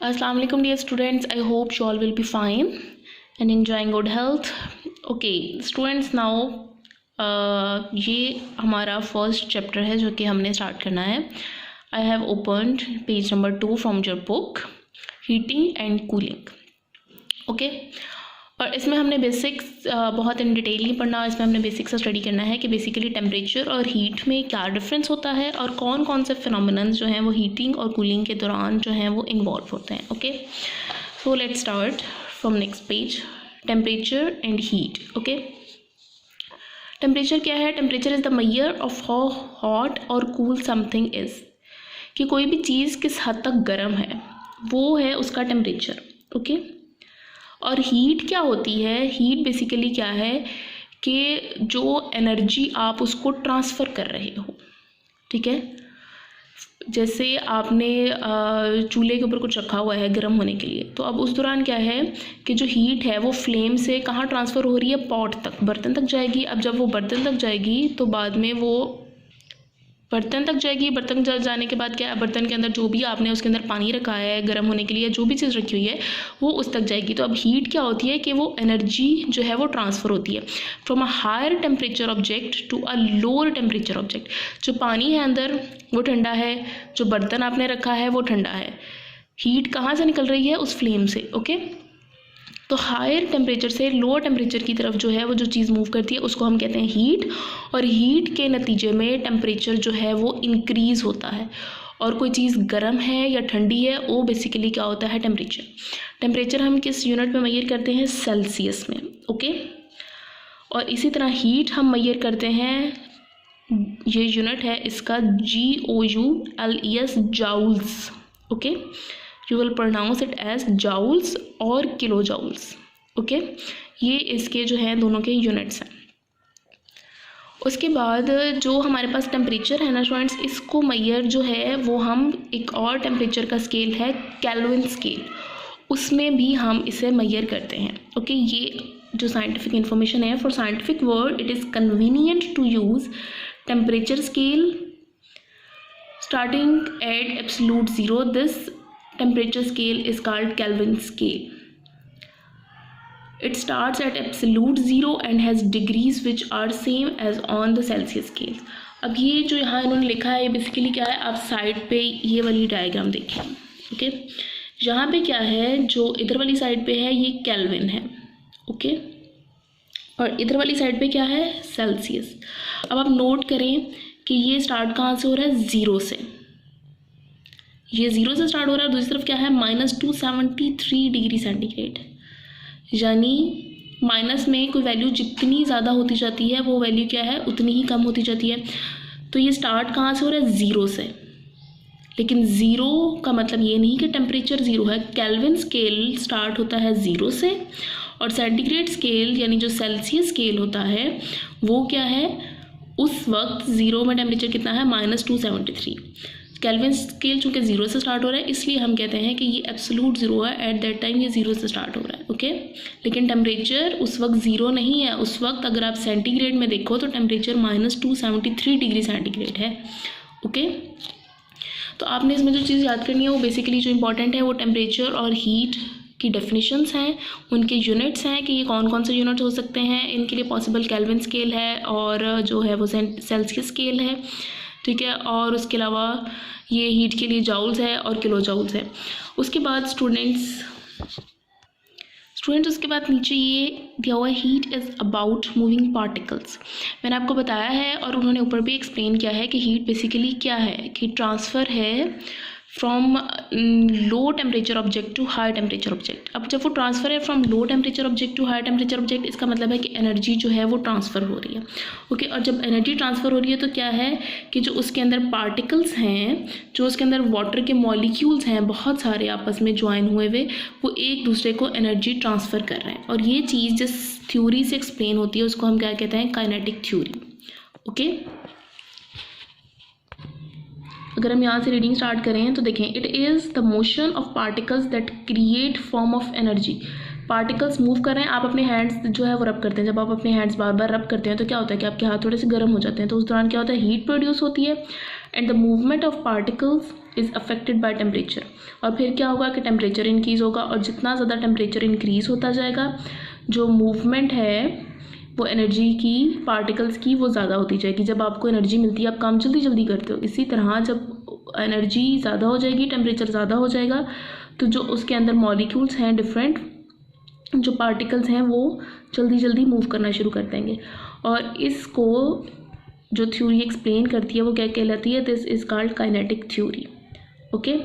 Assalamu alaikum dear students. I hope you all will be fine and enjoying good health. Okay students, now ये हमारा first chapter है जो कि हमने start करना है. I have opened page number 2 from your book, heating and cooling. Okay और इसमें हमने बेसिक्स बहुत इन डिटेल नहीं पढ़ना. इसमें हमने बेसिक्स स्टडी करना है कि बेसिकली टेम्परेचर और हीट में क्या डिफरेंस होता है और कौन कौन से फिनोमिनन जो हैं वो हीटिंग और कूलिंग के दौरान जो हैं वो इन्वॉल्व होते हैं. Okay so let's start from next page. Temperature and heat. Okay temperature क्या है? Temperature is the measure of how hot और कूल समथिंग इज़. कि कोई भी चीज़ किस हद तक गर्म है वो है उसका टेम्परेचर. ओके और हीट क्या होती है? हीट बेसिकली क्या है कि जो एनर्जी आप उसको ट्रांसफ़र कर रहे हो. ठीक है, जैसे आपने चूल्हे के ऊपर कुछ रखा हुआ है गर्म होने के लिए, तो अब उस दौरान क्या है कि जो हीट है वो फ्लेम से कहाँ ट्रांसफ़र हो रही है? पॉट तक, बर्तन तक जाएगी. अब जब वो बर्तन तक जाएगी तो बाद में वो बर्तन तक जाएगी. बर्तन जाने के बाद क्या है, बर्तन के अंदर जो भी आपने उसके अंदर पानी रखा है गर्म होने के लिए, जो भी चीज़ रखी हुई है वो उस तक जाएगी. तो अब हीट क्या होती है कि वो एनर्जी जो है वो ट्रांसफ़र होती है from a higher temperature object to a lower temperature object. जो पानी है अंदर वो ठंडा है, जो बर्तन आपने रखा है वो ठंडा है. हीट कहाँ से निकल रही है? उस फ्लेम से. ओके तो हायर टेम्परेचर से लोअर टेम्परेचर की तरफ जो है वो जो चीज़ मूव करती है उसको हम कहते हैं हीट. और हीट के नतीजे में टेम्परेचर जो है वो इंक्रीज़ होता है. और कोई चीज़ गर्म है या ठंडी है वो बेसिकली क्या होता है? टेम्परेचर. टेम्परेचर हम किस यूनिट में मेजर करते हैं? सेल्सियस में. ओके और इसी तरह हीट हम मेजर करते हैं, ये यूनिट है इसका GOULES, joules. Okay you will pronounce it as joules और किलो जाउल्स. ओके ये इसके जो है दोनों के यूनिट्स हैं. उसके बाद जो हमारे पास टेम्परेचर है ना स्टूडेंट्स, इसको मेजर जो है वो हम एक और टेम्परेचर का स्केल है केल्विन स्केल, उसमें भी हम इसे मेजर करते हैं. ओके ये जो साइंटिफिक इंफॉर्मेशन है, for scientific word it is convenient to use temperature scale starting at absolute zero. This temperature scale is called Kelvin scale. It starts at absolute zero and has degrees which are same as on the Celsius scale. अब ये जो यहाँ इन्होंने लिखा है ये basically क्या है, आप साइड पे ये वाली डायग्राम देखिए. ओके यहाँ पे क्या है, जो इधर वाली साइड पे है ये केल्विन है. ओके और इधर वाली साइड पे क्या है? सेल्सियस. अब आप नोट करें कि ये स्टार्ट कहाँ से हो रहा है? ज़ीरो से. ये ज़ीरो से स्टार्ट हो रहा है. दूसरी तरफ क्या है? -273 डिग्री सेंटीग्रेड. यानी माइनस में कोई वैल्यू जितनी ज़्यादा होती जाती है वो वैल्यू क्या है? उतनी ही कम होती जाती है. तो ये स्टार्ट कहाँ से हो रहा है? ज़ीरो से. लेकिन ज़ीरो का मतलब ये नहीं कि टेम्परेचर ज़ीरो है. केल्विन स्केल स्टार्ट होता है ज़ीरो से और सेंटीग्रेड स्केल यानी जो सेल्सियस स्केल होता है वो क्या है? उस वक्त ज़ीरो में टेम्परेचर कितना है? -273. केल्विन स्केल चूँकि ज़ीरो से स्टार्ट हो रहा है इसलिए हम कहते हैं कि ये एब्सोलूट ज़ीरो है. एट दैट टाइम ये ज़ीरो से स्टार्ट हो रहा है. ओके लेकिन टेम्परेचर उस वक्त ज़ीरो नहीं है. उस वक्त अगर आप सेंटीग्रेड में देखो तो टेम्परेचर -273 डिग्री सेंटीग्रेड है. ओके तो आपने इसमें जो चीज़ याद करनी है वो बेसिकली जो इंपॉर्टेंट है वो टेम्परेचर और हीट की डेफिनेशंस हैं, उनके यूनिट्स हैं कि ये कौन कौन से यूनिट्स हो सकते हैं. इनके लिए पॉसिबल केल्विन स्केल है और जो है वो सेल्सियस स्केल है. ठीक है और उसके अलावा ये हीट के लिए जाउल्स है और किलो जाउल्स है. उसके बाद स्टूडेंट्स उसके बाद नीचे ये दिया हुआ है heat is about moving particles. मैंने आपको बताया है और उन्होंने ऊपर भी एक्सप्लेन किया है कि हीट बेसिकली क्या है कि ट्रांसफ़र है from low temperature object to high temperature object. अब जब वो ट्रांसफ़र है from low temperature object to high temperature object, इसका मतलब है कि एनर्जी जो है वो ट्रांसफ़र हो रही है. ओके और जब एनर्जी ट्रांसफ़र हो रही है तो क्या है कि जो उसके अंदर पार्टिकल्स हैं, जो उसके अंदर वाटर के मॉलिक्यूल्स हैं बहुत सारे आपस में ज्वाइन हुए हुए, वो एक दूसरे को एनर्जी ट्रांसफ़र कर रहे हैं. और ये चीज़ जिस थ्योरी से एक्सप्लेन होती है उसको हम क्या कहते हैं? Kinetic theory. ओके अगर हम यहाँ से रीडिंग स्टार्ट करें तो देखें, it is the motion of particles that create form of energy. Particles move कर रहे हैं, आप अपने हैंड्स जो है वो रब करते हैं। जब आप अपने हैंड्स बार बार रब करते हैं तो क्या होता है कि आपके हाथ थोड़े से गर्म हो जाते हैं, तो उस दौरान क्या होता है, हीट प्रोड्यूस होती है and the movement of particles is affected by temperature. और फिर क्या होगा कि टेम्परेचर इंक्रीज़ होगा, और जितना ज़्यादा टेम्परेचर इंक्रीज़ होता जाएगा जो मूवमेंट है वो एनर्जी की, पार्टिकल्स की, वो ज़्यादा होती जाएगी। जब आपको एनर्जी मिलती है आप काम जल्दी जल्दी करते हो। इसी तरह जब एनर्जी ज़्यादा हो जाएगी, टेम्परेचर ज़्यादा हो जाएगा, तो जो उसके अंदर मॉलिक्यूल्स हैं डिफरेंट, जो पार्टिकल्स हैं वो जल्दी जल्दी मूव करना शुरू कर देंगे। और इसको जो थ्योरी एक्सप्लेन करती है वो क्या कहलाती है, this is called kinetic theory. Okay,